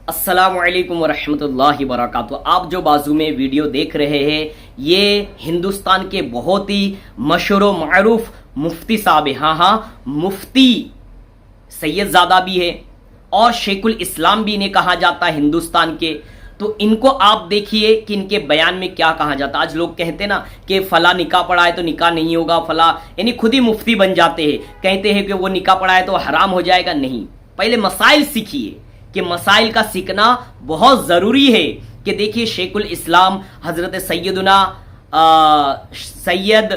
السلام علیکم ورحمۃ اللہ وبرکاتہ۔ آپ جو بازو میں ویڈیو دیکھ رہے ہیں یہ ہندوستان کے بہت ہی مشہور و معروف مفتی صاحب ہیں۔ ہاں مفتی سید زادہ بھی ہے اور شیخ الاسلام بھی انہیں کہا جاتا ہے ہندوستان کے۔ تو ان کو آپ دیکھیے کہ ان کے بیان میں کیا کہا جاتا ہے۔ آج لوگ کہتے ہیں نا کہ فلاں نکاح پڑھا ہے تو نکاح نہیں ہوگا، فلاں یعنی خود ہی مفتی بن جاتے ہیں، کہتے ہیں کہ وہ نکاح پڑھا ہے تو حرام ہو جائے گا۔ نہیں، پہلے مسائل سیکھیے کہ مسائل کا سیکھنا بہت ضروری ہے۔ کہ دیکھیے شیخ الاسلام حضرت سید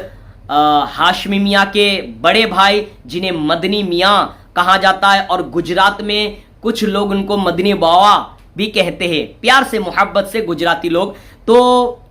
ہاشمی میاں کے بڑے بھائی جنہیں مدنی میاں کہا جاتا ہے، اور گجرات میں کچھ لوگ ان کو مدنی باوا بھی کہتے ہیں، پیار سے محبت سے گجراتی لوگ۔ تو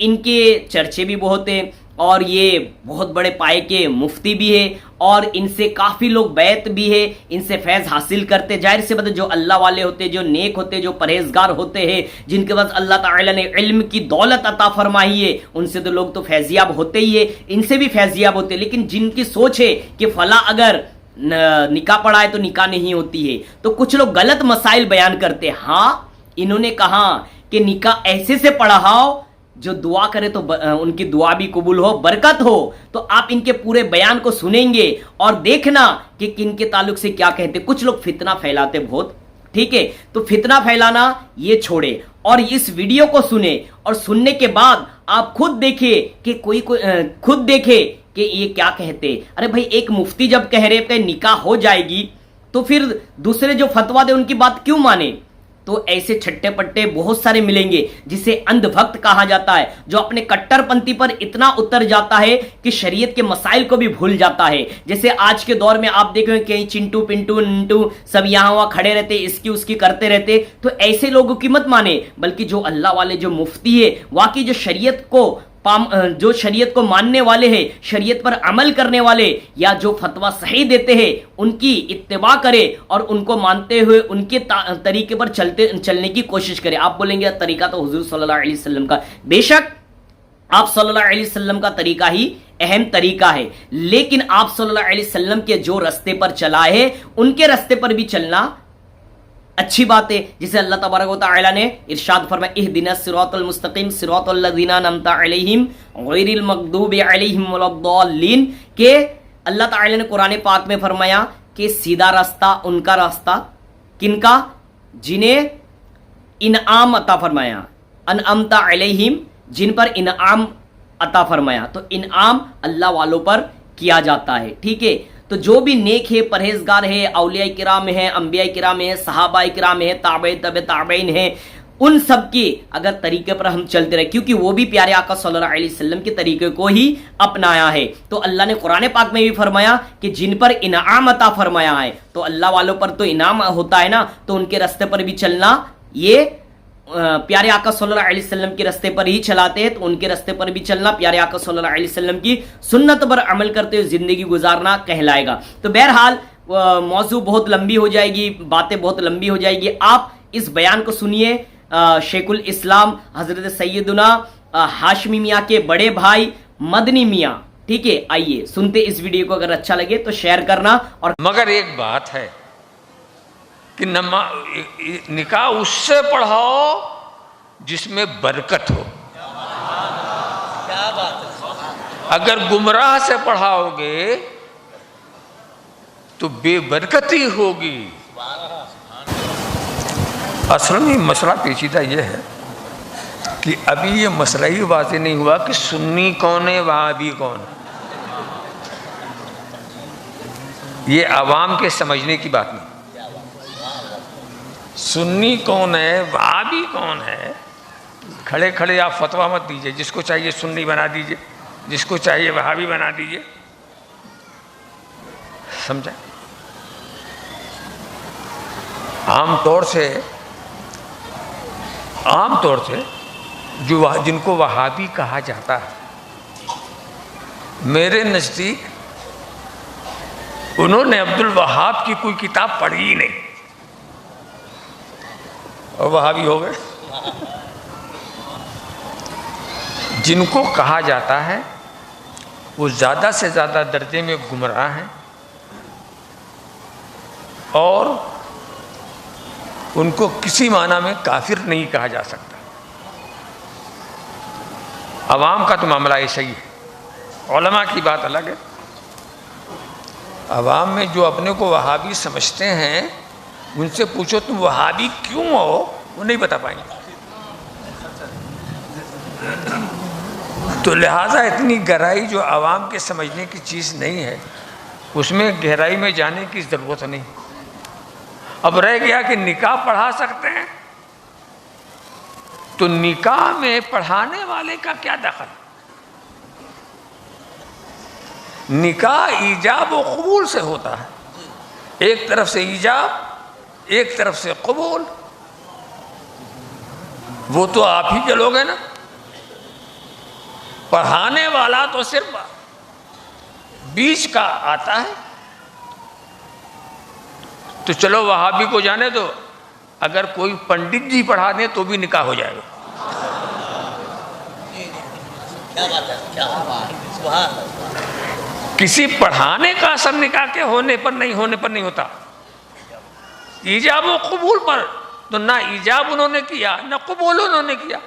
ان کے چرچے بھی بہت ہیں اور یہ بہت بڑے پائے کے مفتی بھی ہے، اور ان سے کافی لوگ بیعت بھی ہے، ان سے فیض حاصل کرتے۔ ظاہر سی بات ہے، جو اللہ والے ہوتے، جو نیک ہوتے، جو پرہیزگار ہوتے ہیں، جن کے پاس اللہ تعالی نے علم کی دولت عطا فرمائی ہے، ان سے تو لوگ تو فیضیاب ہوتے ہی ہے، ان سے بھی فیضیاب ہوتے۔ لیکن جن کی سوچ ہے کہ فلاں اگر نکاح پڑھا ہے تو نکاح نہیں ہوتی ہے، تو کچھ لوگ غلط مسائل بیان کرتے۔ ہاں انہوں نے کہا کہ نکاح ایسے سے پڑھاؤ جو دعا کرے تو ان کی دعا بھی قبول ہو، برکت ہو۔ تو آپ ان کے پورے بیان کو سنیں گے اور دیکھنا کہ کن کے تعلق سے کیا کہتے۔ کچھ لوگ فتنہ پھیلاتے بہت، ٹھیک ہے، تو فتنہ پھیلانا یہ چھوڑے اور اس ویڈیو کو سنیں، اور سننے کے بعد آپ خود دیکھیں کہ خود دیکھے کہ یہ کیا کہتے۔ ارے بھائی، ایک مفتی جب کہہ رہے کہ نکاح ہو جائے گی تو پھر دوسرے جو فتویٰ دے ان کی بات کیوں مانے؟ تو ایسے چھٹے پٹے بہت سارے ملیں گے جسے اندھ بھکت کہا جاتا ہے، جو اپنے کٹر پنتھی پر اتنا اتر جاتا ہے کہ شریعت کے مسائل کو بھی بھول جاتا ہے۔ جیسے آج کے دور میں آپ دیکھیں کہ چنٹو پنٹو ننٹو سب یہاں وہاں کھڑے رہتے، اس کی کرتے رہتے۔ تو ایسے لوگوں کی مت مانے، بلکہ جو اللہ والے، جو مفتی ہے، واقعی جو شریعت کو ماننے والے ہیں، شریعت پر عمل کرنے والے، یا جو فتویٰ صحیح دیتے ہیں، ان کی اتباع کرے اور ان کو مانتے ہوئے ان کے طریقے پر چلنے کی کوشش کرے۔ آپ بولیں گے طریقہ تو حضور صلی اللہ علیہ وسلم کا، بے شک آپ صلی اللہ علیہ وسلم کا طریقہ ہی اہم طریقہ ہے، لیکن آپ صلی اللہ علیہ وسلم کے جو رستے پر چلا ہے ان کے رستے پر بھی چلنا اچھی بات ہے۔ جسے اللہ تبارک و تعالی نے ارشاد فرمایا، اہدنا الصراط المستقیم صراط الذین انعمت علیہم غیر المغضوب علیہم ولا الضالین، کہ اللہ تعالی نے قرآن پاک میں فرمایا کہ سیدھا راستہ ان کا راستہ، کن کا؟ جنہیں انعام عطا فرمایا، انعمت علیہم، جن پر انعام عطا فرمایا۔ تو انعام اللہ والوں پر کیا جاتا ہے، ٹھیک ہے۔ تو جو بھی نیک ہے، پرہیزگار ہے، اولیاء کرام ہیں، انبیاء کرام ہیں، صحابہ کرام ہیں، تابعین ہیں، ان سب کے اگر طریقے پر ہم چلتے رہے، کیونکہ وہ بھی پیارے آقا صلی اللہ علیہ وسلم کے طریقے کو ہی اپنایا ہے۔ تو اللہ نے قرآن پاک میں بھی فرمایا کہ جن پر انعام عطا فرمایا ہے، تو اللہ والوں پر تو انعام ہوتا ہے نا، تو ان کے راستے پر بھی چلنا، یہ پیارے آقا صلی اللہ علیہ وسلم کے راستے پر ہی چلاتے ہیں، تو ان کے راستے پر بھی چلنا، پیارے آقا صلی اللہ علیہ وسلم کی سنت پر عمل کرتے ہوئے زندگی گزارنا کہلائے گا۔ تو بہرحال موضوع بہت لمبی ہو جائے گی، باتیں بہت لمبی ہو جائے گی، آپ اس بیان کو سنیے۔ شیخ الاسلام حضرت سیدنا ہاشمی میاں کے بڑے بھائی مدنی میاں، ٹھیک ہے۔ آئیے سنتے اس ویڈیو کو، اگر اچھا لگے تو شیئر کرنا۔ اور مگر ایک بات ہے کہ نکاح اس سے پڑھاؤ جس میں برکت ہو۔ اگر گمراہ سے پڑھاؤ گے تو بے برکتی ہوگی۔ اصل میں مسئلہ پیچیدہ یہ ہے کہ ابھی یہ مسئلہ ہی واضح نہیں ہوا کہ سنی کون ہے، وہابی کون ہے۔ یہ عوام کے سمجھنے کی بات نہیں۔ سنی کون ہے، وہابی کون ہے، کھڑے کھڑے آپ فتویٰ مت دیجئے۔ جس کو چاہیے سنی بنا دیجئے، جس کو چاہیے وہابی بنا دیجئے، سمجھا؟ عام طور سے جن کو وہابی کہا جاتا ہے، میرے نزدیک انہوں نے عبد الوہاب کی کوئی کتاب پڑھی ہی نہیں اور وہابی ہو گئے۔ جن کو کہا جاتا ہے وہ زیادہ سے زیادہ درجے میں گمراہ ہیں اور ان کو کسی معنی میں کافر نہیں کہا جا سکتا۔ عوام کا تو معاملہ ایسا ہی ہے، علماء کی بات الگ ہے۔ عوام میں جو اپنے کو وہابی سمجھتے ہیں ان سے پوچھو تم وہابی کیوں ہو، وہ نہیں بتا پائیں گے۔ تو لہٰذا اتنی گہرائی جو عوام کے سمجھنے کی چیز نہیں ہے، اس میں گہرائی میں جانے کی ضرورت نہیں۔ اب رہ گیا کہ نکاح پڑھا سکتے ہیں، تو نکاح میں پڑھانے والے کا کیا دخل؟ نکاح ایجاب و قبول سے ہوتا ہے، ایک طرف سے ایجاب ایک طرف سے قبول، وہ تو آپ ہی کے لوگ ہیں نا۔ پڑھانے والا تو صرف بیچ کا آتا ہے۔ تو چلو وہابی کو جانے دو، اگر کوئی پنڈت جی پڑھا دیں تو بھی نکاح ہو جائے گا۔ کسی پڑھانے کا اثر نکاح کے ہونے پر نہیں ہوتا۔ ایجاب و قبول پر تو نہ ایجاب انہوں نے کیا نہ قبول انہوں نے کیا۔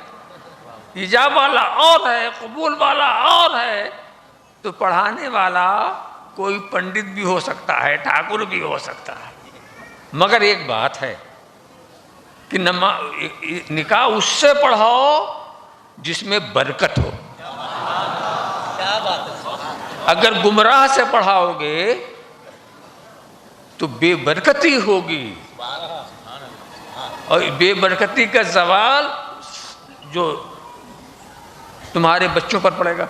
ایجاب والا اور ہے، قبول والا اور ہے۔ تو پڑھانے والا کوئی پنڈت بھی ہو سکتا ہے، ٹھاکر بھی ہو سکتا ہے، مگر ایک بات ہے کہ نکاح اس سے پڑھاؤ جس میں برکت ہو۔ اگر گمراہ سے پڑھاؤ گے تو بے برکتی ہوگی، اور بے برکتی کا زوال جو تمہارے بچوں پر پڑے گا،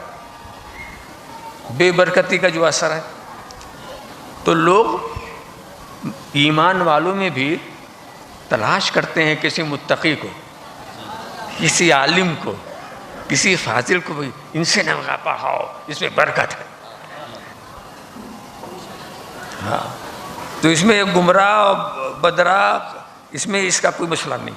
بے برکتی کا جو اثر ہے۔ تو لوگ ایمان والوں میں بھی تلاش کرتے ہیں کسی متقی کو، کسی عالم کو، کسی فاضل کو، بھی ان سے نہ پڑھاؤ، اس میں برکت ہے۔ ہاں، تو اس میں گمراہ بدراہ، اس میں اس کا کوئی مسئلہ نہیں۔